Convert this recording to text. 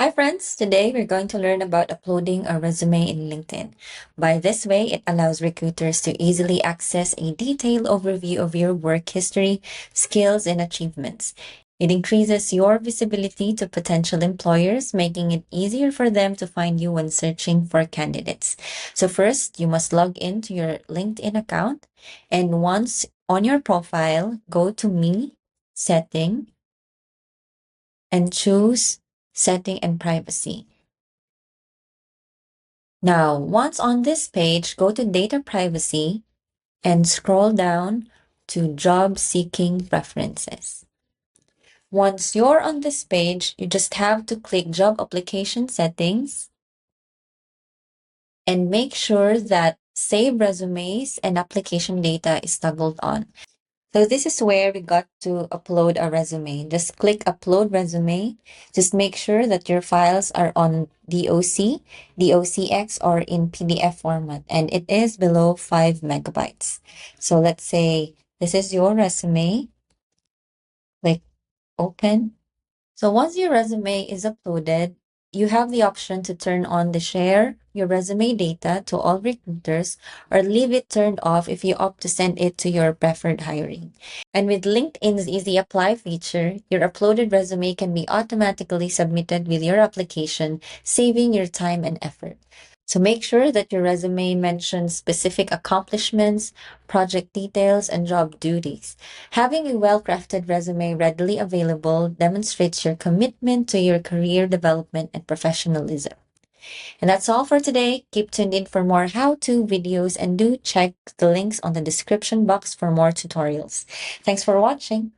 Hi friends, today we're going to learn about uploading a resume in LinkedIn. By this way, it allows recruiters to easily access a detailed overview of your work history, skills, and achievements. It increases your visibility to potential employers, making it easier for them to find you when searching for candidates. So first, you must log in to your LinkedIn account, and once on your profile, go to Me, Setting, and choose Setting and Privacy. Now, once on this page, go to Data Privacy and scroll down to Job Seeking Preferences. Once you're on this page, you just have to click Job Application Settings and make sure that Save Resumes and Application Data is toggled on. So this is where we got to upload a resume. Just click Upload Resume. Just make sure that your files are on DOC, DOCX, or in PDF format, and it is below 5 megabytes. So let's say this is your resume. Click Open. So once your resume is uploaded, you have the option to turn on the share your resume data to all recruiters or leave it turned off if you opt to send it to your preferred hiring. And with LinkedIn's Easy Apply feature, your uploaded resume can be automatically submitted with your application, saving your time and effort. So make sure that your resume mentions specific accomplishments, project details, and job duties. Having a well-crafted resume readily available demonstrates your commitment to your career development and professionalism. And that's all for today. Keep tuned in for more how-to videos and do check the links on the description box for more tutorials. Thanks for watching.